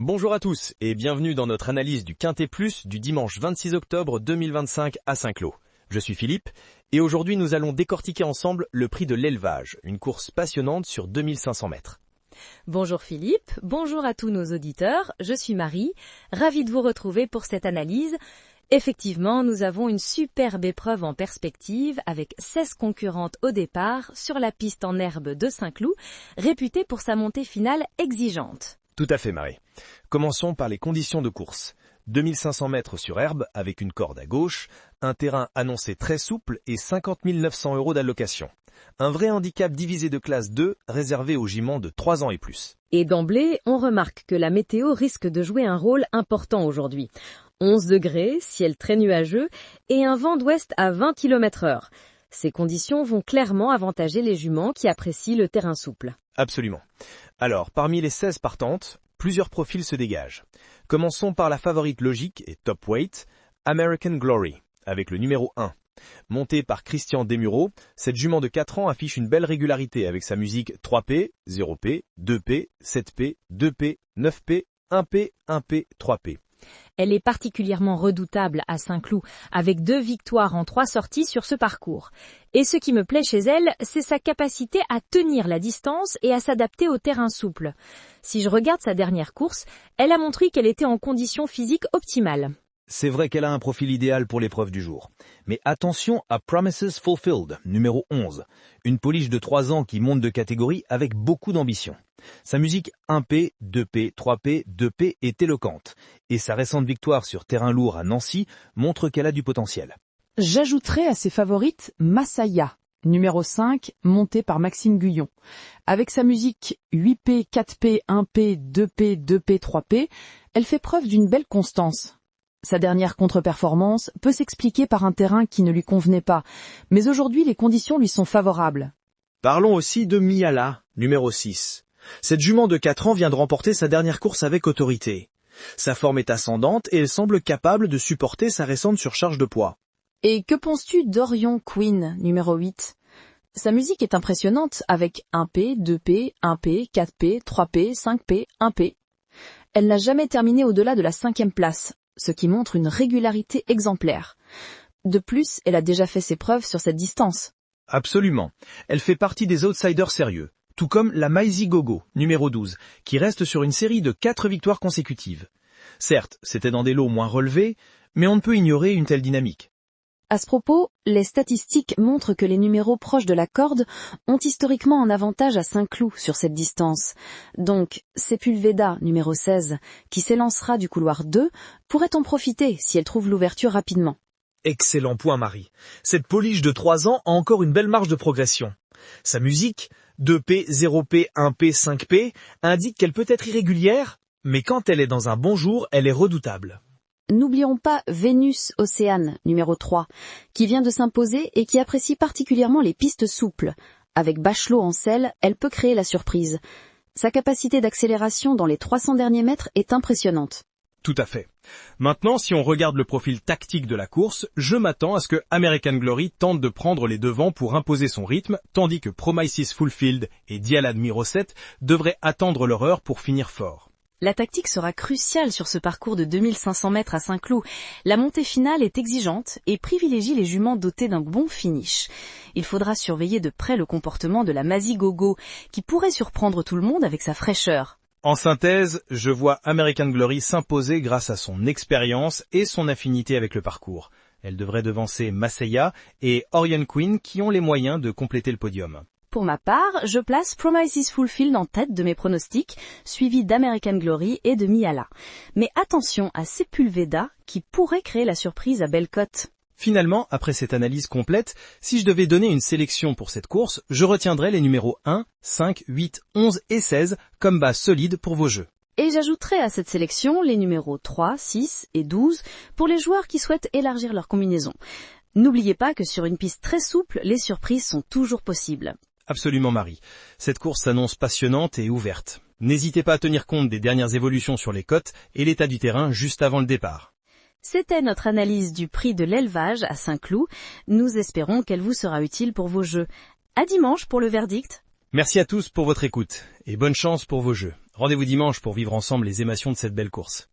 Bonjour à tous et bienvenue dans notre analyse du Quintet Plus du dimanche 26 octobre 2025 à Saint-Cloud. Je suis Philippe et aujourd'hui nous allons décortiquer ensemble le prix de l'élevage, une course passionnante sur 2500 mètres. Bonjour Philippe, bonjour à tous nos auditeurs, je suis Marie, ravie de vous retrouver pour cette analyse. Effectivement, nous avons une superbe épreuve en perspective avec 16 concurrentes au départ sur la piste en herbe de Saint-Cloud, réputée pour sa montée finale exigeante. Tout à fait Marie. Commençons par les conditions de course. 2500 mètres sur herbe avec une corde à gauche, un terrain annoncé très souple et 50 900 € d'allocation. Un vrai handicap divisé de classe 2 réservé aux juments de 3 ans et plus. Et d'emblée, on remarque que la météo risque de jouer un rôle important aujourd'hui. 11 degrés, ciel très nuageux et un vent d'ouest à 20 km/h. Ces conditions vont clairement avantager les juments qui apprécient le terrain souple. Absolument. Alors, parmi les 16 partantes, plusieurs profils se dégagent. Commençons par la favorite logique et top weight, American Glory, avec le numéro 1. Montée par Christian Desmureaux, cette jument de 4 ans affiche une belle régularité avec sa musique 3P, 0P, 2P, 7P, 2P, 9P, 1P, 1P, 3P. Elle est particulièrement redoutable à Saint-Cloud, avec 2 victoires en 3 sorties sur ce parcours. Et ce qui me plaît chez elle, c'est sa capacité à tenir la distance et à s'adapter au terrain souple. Si je regarde sa dernière course, elle a montré qu'elle était en condition physique optimale. C'est vrai qu'elle a un profil idéal pour l'épreuve du jour. Mais attention à Promises Fulfilled, numéro 11. Une pouliche de 3 ans qui monte de catégorie avec beaucoup d'ambition. Sa musique 1P, 2P, 3P, 2P est éloquente. Et sa récente victoire sur terrain lourd à Nancy montre qu'elle a du potentiel. J'ajouterai à ses favorites Masaya, numéro 5, montée par Maxime Guyon. Avec sa musique 8P, 4P, 1P, 2P, 2P, 3P, elle fait preuve d'une belle constance. Sa dernière contre-performance peut s'expliquer par un terrain qui ne lui convenait pas, mais aujourd'hui les conditions lui sont favorables. Parlons aussi de Miala, numéro 6. Cette jument de 4 ans vient de remporter sa dernière course avec autorité. Sa forme est ascendante et elle semble capable de supporter sa récente surcharge de poids. Et que penses-tu d'Orion Queen, numéro 8 ? Sa musique est impressionnante avec 1P, 2P, 1P, 4P, 3P, 5P, 1P. Elle n'a jamais terminé au-delà de la 5e place, ce qui montre une régularité exemplaire. De plus, elle a déjà fait ses preuves sur cette distance. Absolument. Elle fait partie des outsiders sérieux, tout comme la Maisie Gogo, numéro 12, qui reste sur une série de 4 victoires consécutives. Certes, c'était dans des lots moins relevés, mais on ne peut ignorer une telle dynamique. À ce propos, les statistiques montrent que les numéros proches de la corde ont historiquement un avantage à Saint-Cloud sur cette distance. Donc, Sepulveda, numéro 16, qui s'élancera du couloir 2, pourrait en profiter si elle trouve l'ouverture rapidement. Excellent point, Marie. Cette pouliche de 3 ans a encore une belle marge de progression. Sa musique, 2P, 0P, 1P, 5P, indique qu'elle peut être irrégulière, mais quand elle est dans un bon jour, elle est redoutable. N'oublions pas Vénus Océane, numéro 3, qui vient de s'imposer et qui apprécie particulièrement les pistes souples. Avec Bachelot en selle, elle peut créer la surprise. Sa capacité d'accélération dans les 300 derniers mètres est impressionnante. Tout à fait. Maintenant, si on regarde le profil tactique de la course, je m'attends à ce que American Glory tente de prendre les devants pour imposer son rythme, tandis que Promises Fulfilled et Dialad Miroset devraient attendre leur heure pour finir fort. La tactique sera cruciale sur ce parcours de 2500 mètres à Saint-Cloud. La montée finale est exigeante et privilégie les juments dotés d'un bon finish. Il faudra surveiller de près le comportement de la Maisie Gogo, qui pourrait surprendre tout le monde avec sa fraîcheur. En synthèse, je vois American Glory s'imposer grâce à son expérience et son affinité avec le parcours. Elle devrait devancer Masaya et Orion Queen qui ont les moyens de compléter le podium. Pour ma part, je place Promises Fulfilled en tête de mes pronostics, suivi d'American Glory et de Miala. Mais attention à Sepulveda, qui pourrait créer la surprise à belle cote. Finalement, après cette analyse complète, si je devais donner une sélection pour cette course, je retiendrais les numéros 1, 5, 8, 11 et 16 comme base solide pour vos jeux. Et j'ajouterai à cette sélection les numéros 3, 6 et 12 pour les joueurs qui souhaitent élargir leur combinaison. N'oubliez pas que sur une piste très souple, les surprises sont toujours possibles. Absolument Marie. Cette course s'annonce passionnante et ouverte. N'hésitez pas à tenir compte des dernières évolutions sur les cotes et l'état du terrain juste avant le départ. C'était notre analyse du prix de l'élevage à Saint-Cloud. Nous espérons qu'elle vous sera utile pour vos jeux. À dimanche pour le verdict. Merci à tous pour votre écoute et bonne chance pour vos jeux. Rendez-vous dimanche pour vivre ensemble les émotions de cette belle course.